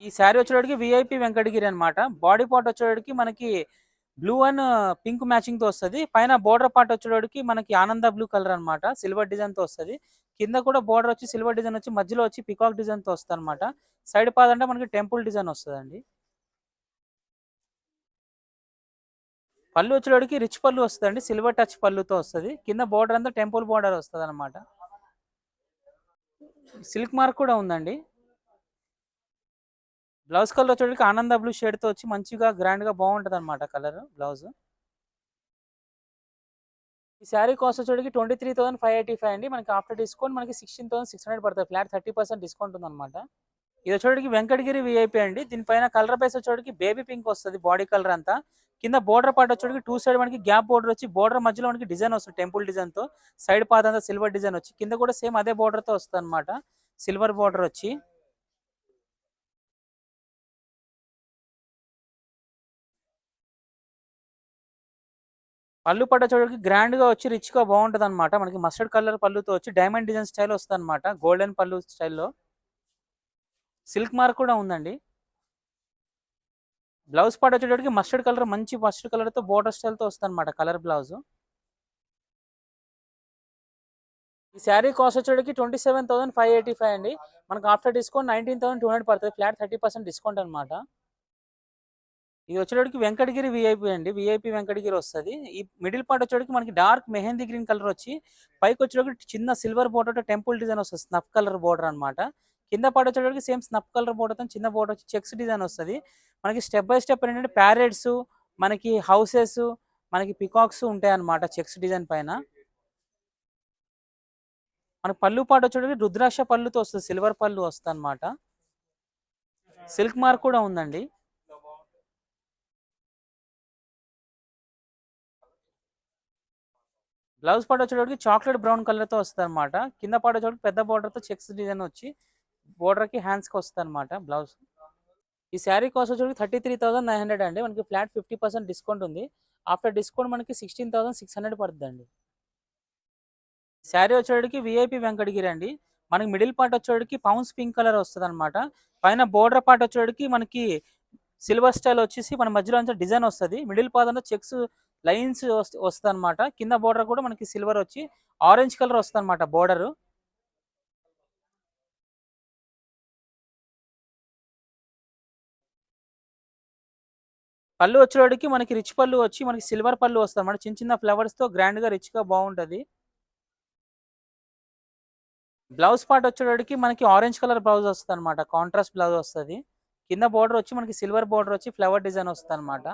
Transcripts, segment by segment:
ఈ శారీ వచ్చేటప్పటికి విఐపి వెంకటగిరి అనమాట. బాడీ పార్ట్ వచ్చేటప్పటికి మనకి బ్లూ అండ్ పింక్ మ్యాచింగ్‌తో వస్తది. పైన బోర్డర్ పార్ట్ వచ్చేటప్పటికి మనకి ఆనంద బ్లూ కలర్ అనమాట. సిల్వర్ డిజైన్‌తో వస్తది. కింద కూడా బోర్డర్ వచ్చి సిల్వర్ డిజైన్ వచ్చి మధ్యలో వచ్చి పీకాక్ డిజైన్‌తో వస్తదనమాట. సైడ్ పార్ట్ అంటే మనకి టెంపుల్ డిజైన్ వస్తదండి. పళ్ళు వచ్చేటప్పటికి రిచ్ పళ్ళు వస్తదండి. సిల్వర్ టచ్ పళ్ళుతో వస్తది. కింద బోర్డర్ అంతా టెంపుల్ బోర్డర్ వస్తదనమాట. సిల్క్ మార్క్ కూడా ఉందండి. బ్లౌజ్ కలర్ వచ్చేటప్పటికి ఆనంద బ్లూ షేడ్‌తో వచ్చి మంచిగా గ్రాండ్‌గా బాగుంటదనమాట కలర్ బ్లౌజ్. ఈ శారీ కాస్ట్ వచ్చేటికి 23,585 అండి. మనకి ఆఫ్టర్ డిస్కౌంట్ మనకి 16,600 పడతది. ఫ్లాట్ 30% డిస్కౌంట్ ఉందన్నమాట. ఇది వచ్చేటికి వెంకటగిరి విఐపి అండి. దీనిపైన కలర్ బేస్ వచ్చేటికి బేబీ పింక్ వస్తది బాడీ కలర్ అంతా. కింద బోర్డర్ పార్ట్ వచ్చేటికి టూ సైడ్ మనకి గ్యాప్ బోర్డర్ వచ్చి బోర్డర్ మధ్యలో మనకి డిజైన్ వస్తుంది టెంపుల్ డిజైన్‌తో. సైడ్ పార్ట్ అంతా సిల్వర్ డిజైన్ వచ్చి కింద కూడా సేమ్ అదే బోర్డర్‌తో వస్తదన్నమాట. సిల్వర్ బోర్డర్ వచ్చి పళ్ళు పట్టు వచ్చేటికి గ్రాండ్‌గా వచ్చి రిచ్‌గా బాగుంటదన్నమాట. మనకి మస్టర్డ్ కలర్ పళ్ళుతో వచ్చి డైమండ్ డిజైన్ స్టైల్ వస్తదన్నమాట. గోల్డెన్ పళ్ళు స్టైల్‌లో. సిల్క్ మార్క్ కూడా ఉందండి. బ్లౌజ్ పార్ట్ వచ్చేటప్పటికి మస్టర్డ్ కలర్ మంచి మస్టర్డ్ కలర్‌తో బోర్డర్ స్టైల్‌తో వస్తదన్నమాట కలర్ బ్లౌజ్. ఈ శారీ కాస్ట్ వచ్చేటప్పటికి 27,585 అండి. మనకు ఆఫ్టర్ డిస్కౌంట్ 19,200 పడుతది. ఫ్లాట్ 30% డిస్కౌంట్ అనమాట. ఇది వచ్చేటప్పటికి వెంకటగిరి విఐపి అండి. విఐపి వెంకటగిరి వస్తది. ఈ మిడిల్ పార్ట్ వచ్చేటప్పటికి మనకి డార్క్ మెహందీ గ్రీన్ కలర్ వచ్చి పైకి వచ్చేటప్పటికి చిన్న సిల్వర్ బోర్డర్‌తో టెంపుల్ డిజైన్ వస్తది. స్నఫ్ కలర్ బోర్డర్ అనమాట. కింద పార్ట్ వచ్చేటప్పటికి సేమ్ స్నఫ్ కలర్ బోర్డర్‌తో చిన్న బోర్డర్ వచ్చి చెక్స్ డిజైన్ వస్తది. మనకి స్టెప్ బై స్టెప్ ఏంటంటే ప్యారెట్స్, మనకి హౌసెస్, మనకి పికాక్స్ ఉంటాయన్నమాట చెక్స్ డిజైన్ పైన. మనకు పళ్ళు పాటు వచ్చేటప్పటికి రుద్రాక్ష పళ్ళుతో వస్తది. సిల్వర్ పళ్ళు వస్తదన్నమాట. సిల్క్ మార్క్ కూడా ఉందండి. బ్లౌజ్ పార్ట్ వచ్చేటప్పటికి చాక్లెట్ బ్రౌన్ కలర్‌తో వస్తదన్నమాట. కింద పార్ట్ వచ్చేటప్పటికి పెద్ద బోర్డర్‌తో చెక్స్ డిజైన్ వచ్చి బోర్డర్‌కి హ్యాండ్స్‌కి వస్తదన్నమాట బ్లౌజ్. ఈ శారీ కాస్ట్ వచ్చేటప్పటికి 33,900 అండి. మనకి ఫ్లాట్ 50% డిస్కౌంట్ ఉంది. ఆఫ్టర్ డిస్కౌంట్ మనకి 16,600 పడుద్దండి. శారీ వచ్చేటప్పటికి విఐపి వెంకటగిరి అండి. మనకి మిడిల్ పార్ట్ వచ్చేటప్పటికి పౌన్స్ పింక్ కలర్ వస్తదన్నమాట. పైన బోర్డర్ పార్ట్ వచ్చేటప్పటికి మనకి సిల్వర్ స్టైల్ వచ్చేసి మన మధ్యలో అంతా డిజైన్ వస్తది. మిడిల్ పార్ట్ అంతా చెక్స్ లైన్స్ వస్తదన్నమాట. కింద బోర్డర్ కూడా మనకి సిల్వర్ వచ్చి ఆరెంజ్ కలర్ వస్తదన్నమాట బోర్డరు. పళ్ళు వచ్చేటప్పటికి మనకి రిచ్ పళ్ళు వచ్చి మనకి సిల్వర్ పళ్ళు వస్తదన్నమాట. చిన్న చిన్న ఫ్లవర్స్‌తో గ్రాండ్‌గా రిచ్‌గా బాగుంటది. బ్లౌజ్ పార్ట్ వచ్చేటప్పటికి మనకి ఆరెంజ్ కలర్ బ్లౌజ్ వస్తదన్నమాట. కాంట్రాస్ట్ బ్లౌజ్ వస్తది. కింద బోర్డర్ వచ్చి మనకి సిల్వర్ బోర్డర్ వచ్చి ఫ్లవర్ డిజైన్ వస్తదన్నమాట.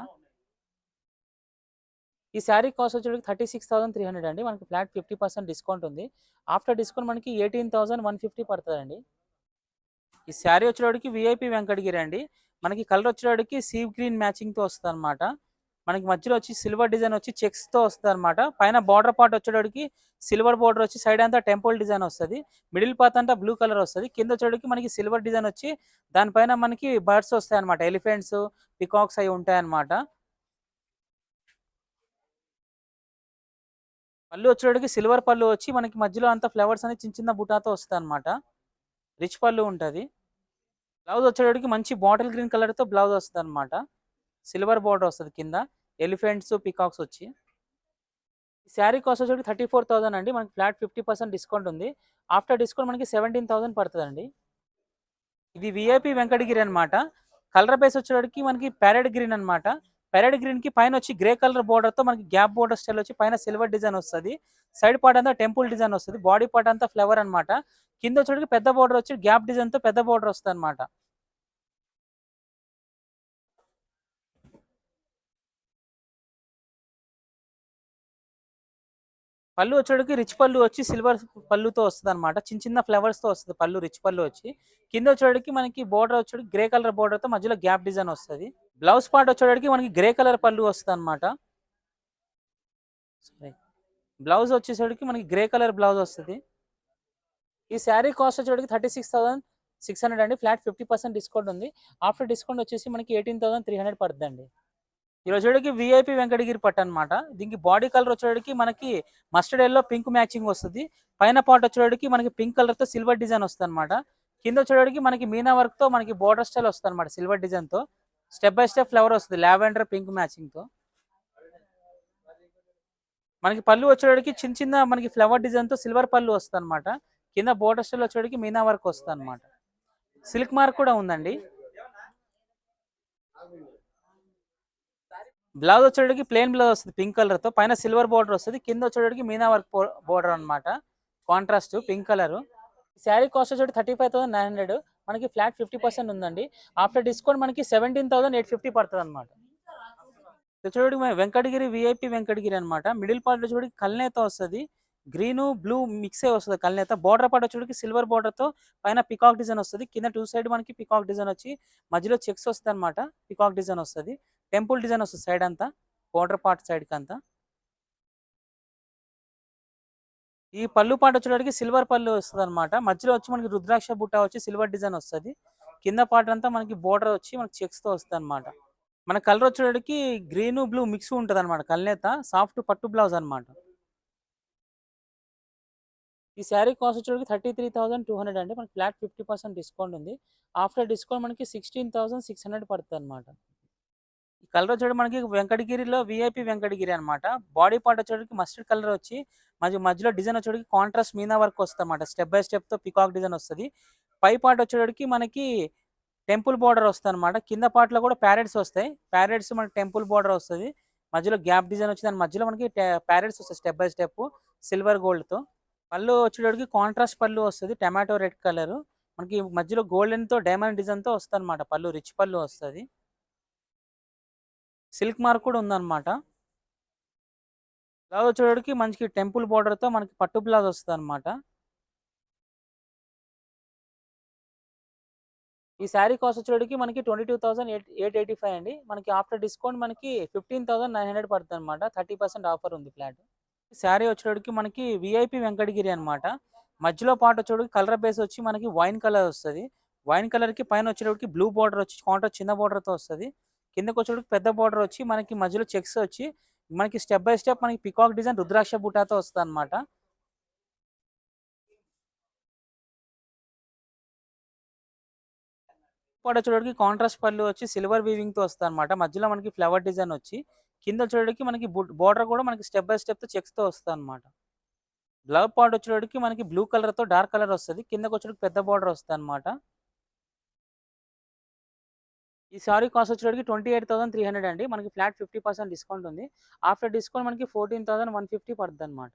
ఈ శారీ కాస్ట్ వచ్చేటప్పటికి 36,300 అండి. మనకి ఫ్లాట్ 50% డిస్కౌంట్ ఉంది. ఆఫ్టర్ డిస్కౌంట్ మనకి 18,150 పడతదండి. ఈ శారీ వచ్చేటప్పటికి విఐపి వెంకటగిరి అండి. మనకి కలర్ వచ్చేటప్పటికి సీ గ్రీన్ మ్యాచింగ్‌తో వస్తదన్నమాట. మనకి మధ్యలో వచ్చి సిల్వర్ డిజైన్ వచ్చి చెక్స్‌తో వస్తదన్నమాట. పైన బార్డర్ పార్ట్ వచ్చేటప్పటికి సిల్వర్ బార్డర్ వచ్చి సైడ్ అంతా టెంపుల్ డిజైన్ వస్తది. మిడిల్ పార్ట్ అంతా బ్లూ కలర్ వస్తది. కింద వచ్చేటప్పటికి మనకి సిల్వర్ డిజైన్ వచ్చి దానిపైన మనకి బర్డ్స్ వస్తాయన్నమాట. ఎలిఫెంట్స్, పీకాక్స్ అయి ఉంటాయన్నమాట. పళ్ళు వచ్చేటప్పటికి సిల్వర్ పళ్ళు వచ్చి మనకి మధ్యలో అంతా ఫ్లవర్స్ అనేది చిన్న చిన్న బుటాతో వస్తదన్నమాట. రిచ్ పళ్ళు ఉంటది. బ్లౌజ్ వచ్చేటప్పటికి మంచి బాటిల్ గ్రీన్ కలర్‌తో బ్లౌజ్ వస్తదన్నమాట. సిల్వర్ బోర్డర్ వస్తది కింద. ఎలిఫెంట్స్, పీకాక్స్ వచ్చి. ఈ శారీ కాస్ట్ వచ్చేటప్పటికి 34,000 అండి. మనకి ఫ్లాట్ 50% డిస్కౌంట్ ఉంది. ఆఫ్టర్ డిస్కౌంట్ మనకి 17,000 పడతదండి. ఇది విఐపి వెంకటగిరి అన్నమాట. కలర్ బేస్ వచ్చేటప్పటికి మనకి ప్యారెట్ గ్రీన్ అన్నమాట. ప్యారెట్ గ్రీన్‌కి పైన వచ్చి గ్రే కలర్ బోర్డర్‌తో మనకి గ్యాప్ బోర్డర్ స్టైల్ వచ్చి పైన సిల్వర్ డిజైన్ వస్తది. సైడ్ పార్ట్ అంతా టెంపుల్ డిజైన్ వస్తది. బాడీ పార్ట్ అంతా ఫ్లవర్ అన్నమాట. కింద వచ్చేటప్పటికి పెద్ద బోర్డర్ వచ్చి గ్యాప్ డిజైన్‌తో పెద్ద బోర్డర్ వస్తదన్నమాట. పళ్ళు వచ్చేటప్పటికి రిచ్ పళ్ళు వచ్చి సిల్వర్ పళ్ళుతో వస్తదన్నమాట. చిన్న చిన్న ఫ్లవర్స్‌తో వస్తది పళ్ళు రిచ్ పళ్ళు వచ్చి. కింద వచ్చేటప్పటికి మనకి బోర్డర్ వచ్చేటప్పటికి గ్రే కలర్ బోర్డర్‌తో మధ్యలో గ్యాప్ డిజైన్ వస్తది. బ్లౌజ్ పార్ట్ వచ్చేటప్పటికి మనకి గ్రే కలర్ పళ్ళు వస్తదన్నమాట. సారీ. బ్లౌజ్ వచ్చేసరికి మనకి గ్రే కలర్ బ్లౌజ్ వస్తది. ఈ శారీ కాస్ట్ వచ్చేటప్పటికి 36,600 అండి. ఫ్లాట్ 50% డిస్కౌంట్ ఉంది. ఆఫ్టర్ డిస్కౌంట్ వచ్చేసి మనకి 18,300 పడుద్దండి. ఈ వచ్చేటప్పటికి విఐపి వెంకటగిరి పట్టు అనమాట. దీనికి బాడీ కలర్ వచ్చేటప్పటికి మనకి మస్టర్డ్ యెల్లో పింక్ మ్యాచింగ్ వస్తది. పైన పార్ట్ వచ్చేటప్పటికి మనకి పింక్ కలర్‌తో సిల్వర్ డిజైన్ వస్తదన్నమాట. కింద వచ్చేటప్పటికి మనకి మీనా వర్క్‌తో మనకి బోర్డర్ స్టైల్ వస్తదనమాట సిల్వర్ డిజైన్‌తో. స్టెప్ బై స్టెప్ ఫ్లవర్ వస్తది. లావెండర్, పింక్ మ్యాచింగ్‌తో. మనకి పళ్ళు వచ్చేటప్పటికి చిన్న చిన్న మనకి ఫ్లవర్ డిజైన్‌తో సిల్వర్ పళ్ళు వస్తదనమాట. కింద బోర్డర్ స్టైల్ వచ్చేటప్పటికి మీనా వర్క్ వస్తదనమాట. సిల్క్ మార్క్ కూడా ఉందండి. బ్లౌజ్ వచ్చేటప్పటికి ప్లెయిన్ బ్లౌజ్ వస్తది పింక్ కలర్‌తో. పైన సిల్వర్ బోర్డర్ వస్తది. కింద వచ్చేటప్పటికి మీనా వర్క్ బోర్డర్ అనమాట. Contrast pink colour. Sari cost వచ్చేటి 35,900 మనకి ఫ్లాట్ 50% ఉందండి. ఆఫ్టర్ డిస్కౌంట్ మనకి 17,850 పడతదనమాట. చూడండి వెంకటగిరి వీఐపీ వెంకటగిరి అనమాట. మిడిల్ పార్ట్‌లో చూడండి కల్నేత వస్తది. గ్రీను, బ్లూ మిక్సే వస్తది కల్నేత. బోర్డర్ పార్ట్ వచ్చేటప్పటికి సిల్వర్ బోర్డర్‌తో పైన పికాక్ డిజైన్ వస్తది. కింద 2 సైడ్ మనకి పికాక్ డిజైన్ వచ్చి మధ్యలో చెక్స్ వస్తదనమాట. పికాక్ డిజైన్ వస్తది. టెంపుల్ డిజైన్ వస్తది సైడ్ అంతా. బోర్డర్ పార్ట్ సైడ్‌కంతా. ఈ పళ్ళు పార్ట్ వచ్చేటప్పటికి సిల్వర్ పళ్ళు వస్తదనమాట. మధ్యలో వచ్చి మనకి రుద్రాక్ష బుట్ట వచ్చి సిల్వర్ డిజైన్ వస్తది. కింద పార్ట్ అంతా మనకి బోర్డర్ వచ్చి మనకి చెక్స్‌తో వస్తదనమాట. మన కలర్ వచ్చేటప్పటికి గ్రీను, బ్లూ మిక్స్ ఉంటదనమాట కల్నేత. సాఫ్ట్ పట్టు బ్లౌజ్ అనమాట. ఈ శారీ కాస్ట్ వచ్చేటప్పటికి 33,200 అండి. మనకి ఫ్లాట్ 50% డిస్కౌంట్ ఉంది. ఆఫ్టర్ డిస్కౌంట్ మనకి 16,600 పడతదనమాట. ఈ కలర్ వచ్చేటప్పటికి మనకి వెంకటగిరిలో వీఐపీ వెంకటగిరి అనమాట. బాడీ పార్ట్ వచ్చేటప్పటికి మస్టర్డ్ కలర్ వచ్చి మధ్యలో డిజైన్ వచ్చేటప్పటికి కాంట్రాస్ట్ మీనా వర్క్ వస్తదనమాట. స్టెప్ బై స్టెప్‌తో పికాక్ డిజైన్ వస్తది. పై పార్ట్ వచ్చేటప్పటికి మనకి టెంపుల్ బోర్డర్ వస్తదనమాట. కింద పార్ట్‌లో కూడా ప్యారెట్స్ వస్తాయి. ప్యారెట్స్ మనకి టెంపుల్ బోర్డర్ వస్తది. మధ్యలో గ్యాప్ డిజైన్ వచ్చి దాని మధ్యలో మనకి ప్యారెట్స్ వస్తాయి స్టెప్ బై స్టెప్ సిల్వర్ గోల్డ్‌తో. పళ్ళు వచ్చేటప్పటికి కాంట్రాస్ట్ పళ్ళు వస్తది. Tomato red colour. మనకి మధ్యలో గోల్డెన్‌తో డైమండ్ డిజైన్‌తో వస్తదనమాట పళ్ళు. రిచ్ పళ్ళు వస్తది. సిల్క్ మార్క్ కూడా ఉందనమాట. బ్లౌజ్ వచ్చేటప్పటికి మనకి టెంపుల్ బోర్డర్‌తో మనకి పట్టు బ్లౌజ్ వస్తదనమాట. ఈ శారీ కాస్ట్ వచ్చేటప్పటికి మనకి 22,885 అండి. మనకి ఆఫ్టర్ డిస్కౌంట్ మనకి 15,900 పడుతదనమాట. 30% ఆఫర్ ఉంది ఫ్లాట్. శారీ వచ్చేటప్పటికి మనకి వీఐపీ వెంకటగిరి అనమాట. మధ్యలో పార్ట్ వచ్చేటప్పటికి కలర్ బేస్ వచ్చి మనకి వైన్ కలర్ వస్తది. వైన్ కలర్‌కి పైన వచ్చేటప్పటికి బ్లూ బోర్డర్ వచ్చి కాంట్రాస్ట్ చిన్న బోర్డర్‌తో వస్తది. కిందకొచ్చేటప్పటికి పెద్ద బోర్డర్ వచ్చి మనకి మధ్యలో చెక్స్ వచ్చి మనకి స్టెప్ బై స్టెప్ మనకి పికాక్ డిజైన్ రుద్రాక్ష బుటాతో వస్తదనమాట. పార్ట్ వచ్చేటప్పటికి కాంట్రాస్ట్ పళ్ళు వచ్చి సిల్వర్ వీవింగ్‌తో వస్తదనమాట. మధ్యలో మనకి ఫ్లవర్ డిజైన్ వచ్చి కింద వచ్చేటప్పటికి మనకి బోర్డర్ కూడా మనకి స్టెప్ బై స్టెప్ చెక్స్‌తో వస్తదనమాట. బ్లౌజ్ పార్ట్ వచ్చేటప్పటికి మనకి బ్లూ కలర్‌తో డార్క్ కలర్ వస్తది. కిందకొచ్చేటప్పటికి పెద్ద బోర్డర్ వస్తదనమాట. ఈ సారీ కాస్ట్ వచ్చేటప్పటికి 28,300 అండి. మనకి ఫ్లాట్ 50% డిస్కౌంట్ ఉంది. ఆఫ్టర్ డిస్కౌంట్ మనకి 14,150 పడుద్దనమాట.